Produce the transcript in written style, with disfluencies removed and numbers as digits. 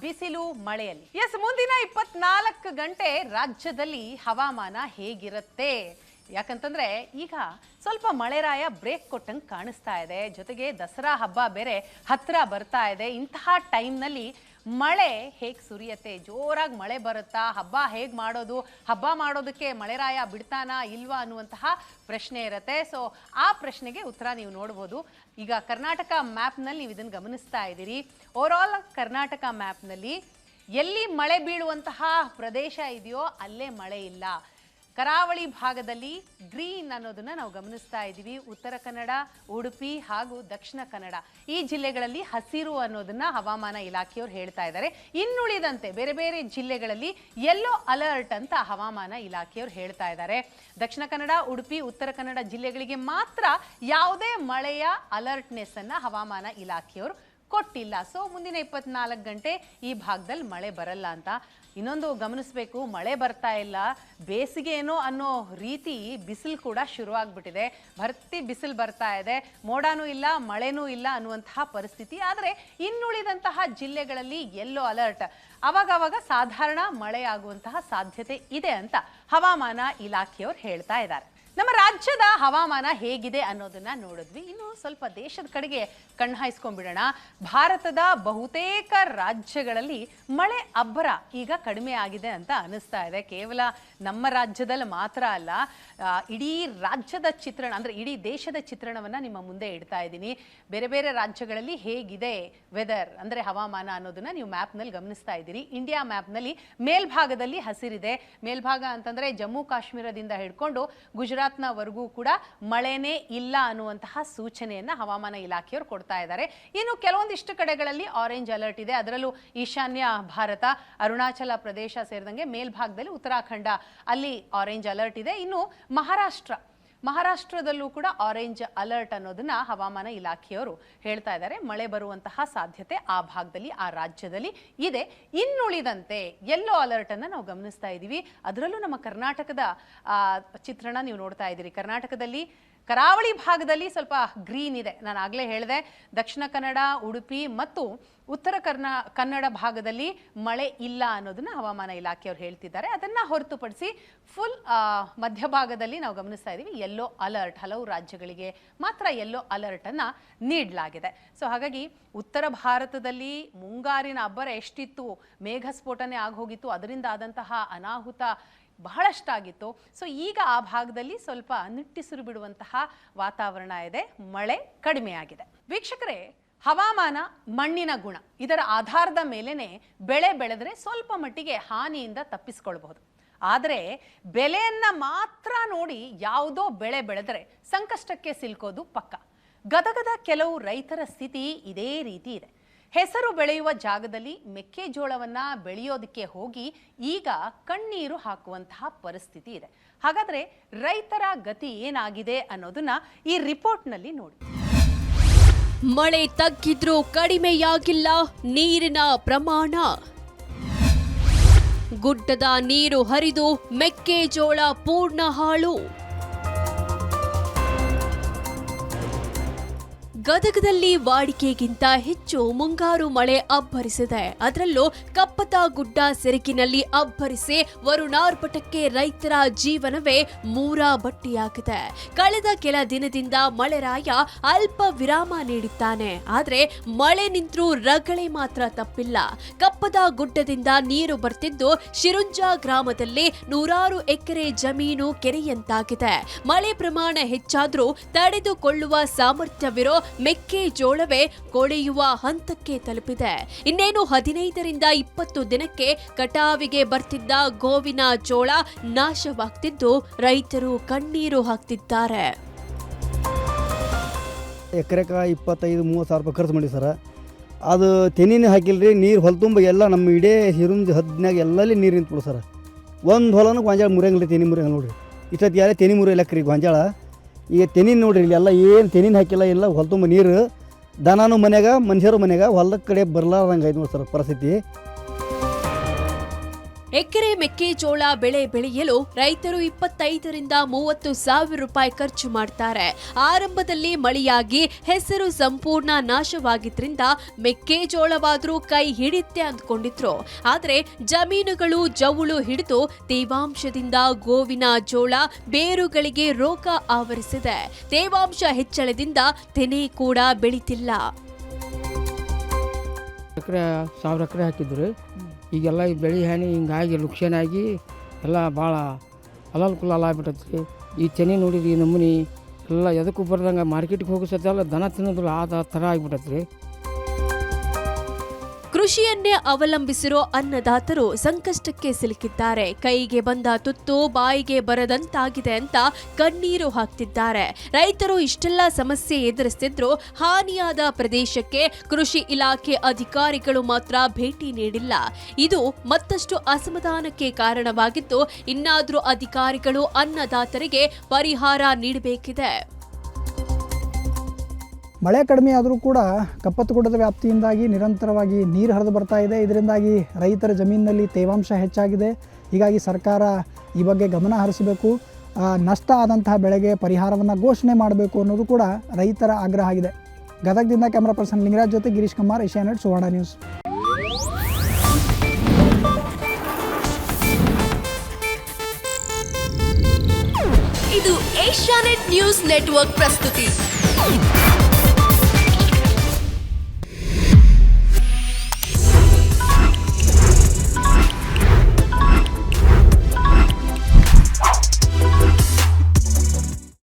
ಬಿಸಿಲು ಮಳೆಯಲ್ಲಿ ಮುಂದಿನ 24 ಗಂಟೆ ರಾಜ್ಯದಲ್ಲಿ ಹವಾಮಾನ ಹೇಗಿರುತ್ತೆ ಯಾಕಂತಂದ್ರೆ ಈಗ ಸ್ವಲ್ಪ ಮಳೆರಾಯ ಬ್ರೇಕ್ ಕೊಟ್ಟಂಗೆ ಕಾಣಿಸ್ತಾ ಇದೆ. ಜೊತೆಗೆ ದಸರಾ ಹಬ್ಬ ಬೇರೆ ಹತ್ರ ಬರ್ತಾ ಇದೆ. ಇಂತಹ ಟೈಮ್ನಲ್ಲಿ ಮಳೆ ಹೇಗೆ ಸುರಿಯತ್ತೆ, ಜೋರಾಗಿ ಮಳೆ ಬರುತ್ತಾ, ಹಬ್ಬ ಹೇಗೆ ಮಾಡೋದು, ಹಬ್ಬ ಮಾಡೋದಕ್ಕೆ ಮಳೆರಾಯ ಬಿಡ್ತಾನಾ ಇಲ್ವಾ ಅನ್ನುವಂತಹ ಪ್ರಶ್ನೆ ಇರುತ್ತೆ. ಸೊ ಆ ಪ್ರಶ್ನೆಗೆ ಉತ್ತರ ನೀವು ನೋಡ್ಬೋದು. ಈಗ ಕರ್ನಾಟಕ ಮ್ಯಾಪ್ನಲ್ಲಿ ನೀವು ಇದನ್ನು ಗಮನಿಸ್ತಾ ಇದ್ದೀರಿ. ಓವರಾಲ್ ಕರ್ನಾಟಕ ಮ್ಯಾಪ್ನಲ್ಲಿ ಎಲ್ಲಿ ಮಳೆ ಬೀಳುವಂತಹ ಪ್ರದೇಶ ಇದೆಯೋ ಅಲ್ಲೇ ಮಳೆ ಇಲ್ಲ. ಕರಾವಳಿ ಭಾಗದಲ್ಲಿ ಗ್ರೀನ್ ಅನ್ನೋದನ್ನ ನಾವು ಗಮನಿಸ್ತಾ ಇದ್ದೀವಿ. ಉತ್ತರ ಕನ್ನಡ, ಉಡುಪಿ ಹಾಗೂ ದಕ್ಷಿಣ ಕನ್ನಡ ಈ ಜಿಲ್ಲೆಗಳಲ್ಲಿ ಹಸಿರು ಅನ್ನೋದನ್ನ ಹವಾಮಾನ ಇಲಾಖೆಯವರು ಹೇಳ್ತಾ ಇದ್ದಾರೆ. ಇನ್ನುಳಿದಂತೆ ಬೇರೆ ಬೇರೆ ಜಿಲ್ಲೆಗಳಲ್ಲಿ ಯೆಲ್ಲೋ ಅಲರ್ಟ್ ಅಂತ ಹವಾಮಾನ ಇಲಾಖೆಯವರು ಹೇಳ್ತಾ ಇದ್ದಾರೆ. ದಕ್ಷಿಣ ಕನ್ನಡ, ಉಡುಪಿ, ಉತ್ತರ ಕನ್ನಡ ಜಿಲ್ಲೆಗಳಿಗೆ ಮಾತ್ರ ಯಾವುದೇ ಮಳೆಯ ಅಲರ್ಟ್ನೆಸ್ ಅನ್ನ ಹವಾಮಾನ ಇಲಾಖೆಯವರು ಕೊಟ್ಟಿಲ್ಲ. ಸೊ ಮುಂದಿನ 24 ಗಂಟೆ ಈ ಭಾಗದಲ್ಲಿ ಮಳೆ ಬರಲ್ಲ ಅಂತ. ಇನ್ನೊಂದು ಗಮನಿಸಬೇಕು, ಮಳೆ ಬರ್ತಾ ಇಲ್ಲ, ಬೇಸಿಗೆ ಏನೋ ಅನ್ನೋ ರೀತಿ ಬಿಸಿಲು ಕೂಡ ಶುರುವಾಗ್ಬಿಟ್ಟಿದೆ. ಭರ್ತಿ ಬಿಸಿಲು ಬರ್ತಾ ಇದೆ, ಮೋಡನೂ ಇಲ್ಲ ಮಳೆನೂ ಇಲ್ಲ ಅನ್ನುವಂತಹ ಪರಿಸ್ಥಿತಿ. ಆದರೆ ಇನ್ನುಳಿದಂತಹ ಜಿಲ್ಲೆಗಳಲ್ಲಿ ಯೆಲ್ಲೋ ಅಲರ್ಟ್, ಅವಾಗವಾಗ ಸಾಧಾರಣ ಮಳೆ ಆಗುವಂತಹ ಸಾಧ್ಯತೆ ಇದೆ ಅಂತ ಹವಾಮಾನ ಇಲಾಖೆಯವರು ಹೇಳ್ತಾ ಇದ್ದಾರೆ. ನಮ್ಮ ರಾಜ್ಯದ ಹವಾಮಾನ ಹೇಗಿದೆ ಅನ್ನೋದನ್ನ ನೋಡಿದ್ವಿ. ಇನ್ನು ಸ್ವಲ್ಪ ದೇಶದ ಕಡೆಗೆ ಕಣ್ಣು ಹಾಯಿಸ್ಕೊಂಡ್ಬಿಡೋಣ. ಭಾರತದ ಬಹುತೇಕ ರಾಜ್ಯಗಳಲ್ಲಿ ಮಳೆ ಅಬ್ಬರ ಈಗ ಕಡಿಮೆ ಆಗಿದೆ ಅಂತ ಅನಿಸ್ತಾ ಇದೆ. ಕೇವಲ ನಮ್ಮ ರಾಜ್ಯದಲ್ಲಿ ಮಾತ್ರ ಅಲ್ಲ, ಇಡೀ ರಾಜ್ಯದ ಚಿತ್ರಣ ಅಂದರೆ ಇಡೀ ದೇಶದ ಚಿತ್ರಣವನ್ನು ನಿಮ್ಮ ಮುಂದೆ ಇಡ್ತಾ ಇದ್ದೀನಿ. ಬೇರೆ ಬೇರೆ ರಾಜ್ಯಗಳಲ್ಲಿ ಹೇಗಿದೆ ವೆದರ್ ಅಂದರೆ ಹವಾಮಾನ ಅನ್ನೋದನ್ನ ನೀವು ಮ್ಯಾಪ್ನಲ್ಲಿ ಗಮನಿಸ್ತಾ ಇದ್ದೀರಿ. ಇಂಡಿಯಾ ಮ್ಯಾಪ್ನಲ್ಲಿ ಮೇಲ್ಭಾಗದಲ್ಲಿ ಹಸಿರಿದೆ. ಮೇಲ್ಭಾಗ ಅಂತಂದರೆ ಜಮ್ಮು ಕಾಶ್ಮೀರದಿಂದ ಹಿಡ್ಕೊಂಡು ಗುಜರಾತ್ನವರೆಗೂ ಕೂಡ ಮಳೆನೇ ಇಲ್ಲ ಅನ್ನುವಂತಹ ಸೂಚನೆಯನ್ನ ಹವಾಮಾನ ಇಲಾಖೆಯವರು ಕೊಡ್ತಾ ಇದ್ದಾರೆ. ಇನ್ನು ಕೆಲವೊಂದಿಷ್ಟು ಕಡೆಗಳಲ್ಲಿ ಆರೆಂಜ್ ಅಲರ್ಟ್ ಇದೆ. ಅದರಲ್ಲೂ ಈಶಾನ್ಯ ಭಾರತ, ಅರುಣಾಚಲ ಪ್ರದೇಶ ಸೇರಿದಂಗೆ ಮೇಲ್ಭಾಗದಲ್ಲಿ ಉತ್ತರಾಖಂಡ ಅಲ್ಲಿ ಆರೆಂಜ್ ಅಲರ್ಟ್ ಇದೆ. ಇನ್ನು ಮಹಾರಾಷ್ಟ್ರದಲ್ಲೂ ಕೂಡ ಆರೆಂಜ್ ಅಲರ್ಟ್ ಅನ್ನೋದನ್ನ ಹವಾಮಾನ ಇಲಾಖೆಯವರು ಹೇಳ್ತಾ ಇದ್ದಾರೆ. ಮಳೆ ಬರುವಂತಹ ಸಾಧ್ಯತೆ ಆ ಭಾಗದಲ್ಲಿ, ಆ ರಾಜ್ಯದಲ್ಲಿ ಇದೆ. ಇನ್ನುಳಿದಂತೆ ಯೆಲ್ಲೋ ಅಲರ್ಟ್ ಅನ್ನ ನಾವು ಗಮನಿಸ್ತಾ ಇದ್ದೀವಿ. ಅದರಲ್ಲೂ ನಮ್ಮ ಕರ್ನಾಟಕದ ಚಿತ್ರಣ ನೀವು ನೋಡ್ತಾ ಇದ್ದೀರಿ. ಕರ್ನಾಟಕದಲ್ಲಿ ಕರಾವಳಿ ಭಾಗದಲ್ಲಿ ಸ್ವಲ್ಪ ಗ್ರೀನ್ ಇದೆ. ನಾನು ಆಗಲೇ ಹೇಳಿದೆ, ದಕ್ಷಿಣ ಕನ್ನಡ, ಉಡುಪಿ ಮತ್ತು ಉತ್ತರ ಕನ್ನಡ ಭಾಗದಲ್ಲಿ ಮಳೆ ಇಲ್ಲ ಅನ್ನೋದನ್ನ ಹವಾಮಾನ ಇಲಾಖೆಯವರು ಹೇಳ್ತಿದ್ದಾರೆ. ಅದನ್ನ ಹೊರತುಪಡಿಸಿ ಫುಲ್ ಮಧ್ಯಭಾಗದಲ್ಲಿ ನಾವು ಗಮನಿಸ್ತಾ ಇದ್ದೀವಿ ಯೆಲ್ಲೋ ಅಲರ್ಟ್. ಹಲವು ರಾಜ್ಯಗಳಿಗೆ ಮಾತ್ರ ಯೆಲ್ಲೋ ಅಲರ್ಟ್ ಅನ್ನ ನೀಡಲಾಗಿದೆ. ಸೊ ಹಾಗಾಗಿ ಉತ್ತರ ಭಾರತದಲ್ಲಿ ಮುಂಗಾರಿನ ಅಬ್ಬರ ಎಷ್ಟಿತ್ತು, ಮೇಘಸ್ಫೋಟನೆ ಆಗೋಗಿತ್ತು, ಅದರಿಂದ ಆದಂತಹ ಅನಾಹುತ ಬಹಳಷ್ಟಾಗಿತ್ತು. ಸೊ ಈಗ ಆ ಭಾಗದಲ್ಲಿ ಸ್ವಲ್ಪ ನಿಟ್ಟಿಸಿರು ಬಿಡುವಂತಹ ವಾತಾವರಣ ಇದೆ, ಮಳೆ ಕಡಿಮೆ ಆಗಿದೆ. ವೀಕ್ಷಕರೇ, ಹವಾಮಾನ, ಮಣ್ಣಿನ ಗುಣ ಇದರ ಆಧಾರದ ಮೇಲೆನೆ ಬೆಳೆ ಬೆಳೆದ್ರೆ ಸ್ವಲ್ಪ ಮಟ್ಟಿಗೆ ಹಾನಿಯಿಂದ ತಪ್ಪಿಸ್ಕೊಳ್ಬಹುದು. ಆದರೆ ಬೆಲೆಯನ್ನ ಮಾತ್ರ ನೋಡಿ ಯಾವುದೋ ಬೆಳೆ ಬೆಳೆದ್ರೆ ಸಂಕಷ್ಟಕ್ಕೆ ಸಿಲ್ಕೋದು ಪಕ್ಕ. ಗದಗದ ಕೆಲವು ರೈತರ ಸ್ಥಿತಿ ಇದೇ ರೀತಿ ಇದೆ. ಹೆಸರು ಬೆಳೆಯುವ ಜಾಗದಲ್ಲಿ ಮೆಕ್ಕೆಜೋಳವನ್ನ ಬೆಳೆಯೋದಕ್ಕೆ ಹೋಗಿ ಈಗ ಕಣ್ಣೀರು ಹಾಕುವಂತಹ ಪರಿಸ್ಥಿತಿ ಇದೆ. ಹಾಗಾದ್ರೆ ರೈತರ ಗತಿ ಏನಾಗಿದೆ ಅನ್ನೋದನ್ನ ಈ ರಿಪೋರ್ಟ್ನಲ್ಲಿ ನೋಡಿ. ಮಳೆ ತಗ್ಗಿದ್ರೂ ಕಡಿಮೆಯಾಗಿಲ್ಲ ನೀರಿನ ಪ್ರಮಾಣ. ಗುಡ್ಡದ ನೀರು ಹರಿದು ಮೆಕ್ಕೆಜೋಳ ಪೂರ್ಣ ಹಾಳು. ಗದಗದಲ್ಲಿ ವಾಡಿಕೆಗಿಂತ ಹೆಚ್ಚು ಮುಂಗಾರು ಮಳೆ ಅಬ್ಬರಿಸಿದೆ. ಅದರಲ್ಲೂ ಕಪ್ಪತ ಗುಡ್ಡ ಸೆರಗಿನಲ್ಲಿ ಅಬ್ಬರಿಸಿ ವರುಣಾರ್ಭಟಕ್ಕೆ ರೈತರ ಜೀವನವೇ ಮೂರಾಬಟ್ಟಿಯಾಗಿದೆ. ಕಳೆದ ಕೆಲ ದಿನದಿಂದ ಮಳೆರಾಯ ಅಲ್ಪ ವಿರಾಮ ನೀಡಿದ್ದಾನೆ. ಆದ್ರೆ ಮಳೆ ನಿಂತರೂ ರಗಳೆ ಮಾತ್ರ ತಪ್ಪಿಲ್ಲ. ಕಪ್ಪದ ಗುಡ್ಡದಿಂದ ನೀರು ಬರ್ತಿದ್ದು ಶಿರುಂಜ ಗ್ರಾಮದಲ್ಲಿ 100 ಎಕರೆ ಜಮೀನು ಕೆರೆಯಂತಾಗಿದೆ. ಮಳೆ ಪ್ರಮಾಣ ಹೆಚ್ಚಾದ್ರೂ ತಡೆದುಕೊಳ್ಳುವ ಸಾಮರ್ಥ್ಯವಿರೋ ಮೆಕ್ಕೆಜೋಳವೇ ಕೊಳೆಯುವ ಹಂತಕ್ಕೆ ತಲುಪಿದೆ. ಇನ್ನೇನು 15ರಿಂದ 20 ದಿನಕ್ಕೆ ಕಟಾವಿಗೆ ಬರ್ತಿದ್ದ ಗೋವಿನ ಜೋಳ ನಾಶವಾಗ್ತಿದ್ದು ರೈತರು ಕಣ್ಣೀರು ಹಾಕ್ತಿದ್ದಾರೆ. ಎಕರೆಕ 25-30 ಸಾವಿರ ರೂಪಾಯಿ ಖರ್ಚು ಮಾಡಿ ಸರ್. ಅದು ತೆನಿನೇ ಹಾಕಿಲ್ರಿ, ನೀರು ಹೊಲ ತುಂಬ ಎಲ್ಲ ನಮ್ಮ ಇಡೇ ಹಿರುಂದು ಹದ್ನಾಗ ಎಲ್ಲಲ್ಲಿ ನೀರು ನಿಂತ್ಬಿಡು ಸರ್. ಒಂದು ಹೊಲನೂ ಗೊಂಜಾಳ ಮುರಿಯಂಗಿಲ್ಲ, ತೆನಿ ಮುರಿಯಂಗ ನೋಡ್ರಿ. ಇಷ್ಟೊತ್ತು ಯಾರೇ ತೆನಿ ಮುರಿಯಲಕ್ರಿ ಗೊಂಜಾಳ. ಈಗ ತೆನಿನ ನೋಡ್ರಿ, ಇಲ್ಲಿ ಎಲ್ಲ ಏನು ತೆನಿನ ಹಾಕಿಲ್ಲ, ಎಲ್ಲ ಹೊಲ ತುಂಬ ನೀರು. ದನನೂ ಮನ್ಯಾಗ, ಮನುಷ್ಯರು ಮನ್ಯಾಗ, ಹೊಲದ ಕಡೆ ಬರಲಾರ್ದಂಗೆ ಐತೆ ನೋಡಿ ಸರ್ ಪರಿಸ್ಥಿತಿ. ಎಕರೆ ಮೆಕ್ಕೆಜೋಳ ಬೆಳೆ ಬೆಳೆಯಲು ರೈತರು 25ರಿಂದ 30 ಸಾವಿರ ರೂಪಾಯಿ ಖರ್ಚು ಮಾಡ್ತಾರೆ. ಆರಂಭದಲ್ಲಿ ಮಳೆಯಾಗಿ ಹೆಸರು ಸಂಪೂರ್ಣ ನಾಶವಾಗಿದ್ರಿಂದ ಮೆಕ್ಕೆಜೋಳವಾದ್ರೂ ಕೈ ಹಿಡಿಯುತ್ತೆ ಅಂದ್ಕೊಂಡಿದ್ರು. ಆದ್ರೆ ಜಮೀನುಗಳು ಜವುಳು ಹಿಡಿದು ತೇವಾಂಶದಿಂದ ಗೋವಿನ ಜೋಳ ಬೇರುಗಳಿಗೆ ರೋಗ ಆವರಿಸಿದೆ. ತೇವಾಂಶ ಹೆಚ್ಚಳದಿಂದ ತೆನೆ ಕೂಡ ಬೆಳಿತಿಲ್ಲ. ಎಕರೆ 1000 ಎಕರೆ ಹಾಕಿದ್ರು. ಈಗೆಲ್ಲ ಈ ಬೆಳೆ ಹಾನಿ ಹಿಂಗಾಗಿ ಲುಕ್ಷನಾಗಿ ಎಲ್ಲ ಭಾಳ ಅಲಲ್ಕುಲ ಆಗ್ಬಿಟ್ಟೈತ್ರಿ. ಈ ತೆನೆ ನೋಡಿರಿ ಈ ನಮೂನಿ ಎಲ್ಲ ಎದಕ್ಕೂ ಬರ್ದಂಗೆ ಮಾರ್ಕೆಟಿಗೆ ಹೋಗೋ ಸತ್ತೆಲ್ಲ ದನ ತಿನ್ನೋದಿಲ್ಲ ಆ ಥರ ಆಗಿಬಿಟ್ಟೈತ್ರಿ. ಕೃಷಿಯನ್ನೇ ಅವಲಂಬಿಸಿರೋ ಅನ್ನದಾತರು ಸಂಕಷ್ಟಕ್ಕೆ ಸಿಲುಕಿದ್ದಾರೆ. ಕೈಗೆ ಬಂದ ತುತ್ತು ಬಾಯಿಗೆ ಬರದಂತಾಗಿದೆ ಅಂತ ಕಣ್ಣೀರು ಹಾಕ್ತಿದ್ದಾರೆ. ರೈತರು ಇಷ್ಟೆಲ್ಲ ಸಮಸ್ಯೆ ಎದುರಿಸ್ತಿದ್ರು. ಹಾನಿಯಾದ ಪ್ರದೇಶಕ್ಕೆ ಕೃಷಿ ಇಲಾಖೆ ಅಧಿಕಾರಿಗಳು ಮಾತ್ರ ಭೇಟಿ ನೀಡಿಲ್ಲ. ಇದು ಮತ್ತಷ್ಟು ಅಸಮಾಧಾನಕ್ಕೆ ಕಾರಣವಾಗಿದ್ದು, ಇನ್ನಾದರೂ ಅಧಿಕಾರಿಗಳು ಅನ್ನದಾತರಿಗೆ ಪರಿಹಾರ ನೀಡಬೇಕಿದೆ. ಮಳೆ ಕಡಿಮೆ ಆದರೂ ಕೂಡ ಕಪ್ಪತ್ತಗುಡ್ಡದ ವ್ಯಾಪ್ತಿಯಿಂದಾಗಿ ನಿರಂತರವಾಗಿ ನೀರು ಹರಿದು ಬರ್ತಾ ಇದೆ. ಇದರಿಂದಾಗಿ ರೈತರ ಜಮೀನಿನಲ್ಲಿ ತೇವಾಂಶ ಹೆಚ್ಚಾಗಿದೆ. ಹೀಗಾಗಿ ಸರ್ಕಾರ ಈ ಬಗ್ಗೆ ಗಮನ ಹರಿಸಬೇಕು. ನಷ್ಟ ಆದಂತಹ ಬೆಳೆಗೆ ಪರಿಹಾರವನ್ನು ಘೋಷಣೆ ಮಾಡಬೇಕು ಅನ್ನೋದು ಕೂಡ ರೈತರ ಆಗ್ರಹ ಆಗಿದೆ. ಗದಗದಿಂದ ಕ್ಯಾಮರಾ ಪರ್ಸನ್ ಲಿಂಗರಾಜ್ ಜೊತೆ ಗಿರೀಶ್ ಕುಮಾರ್, ಏಷ್ಯಾನೆಟ್ ಸುವರ್ಣ ನ್ಯೂಸ್. ಇದು ಏಷ್ಯಾನೆಟ್ ನ್ಯೂಸ್ ನೆಟ್ವರ್ಕ್ ಪ್ರಸ್ತುತಿ.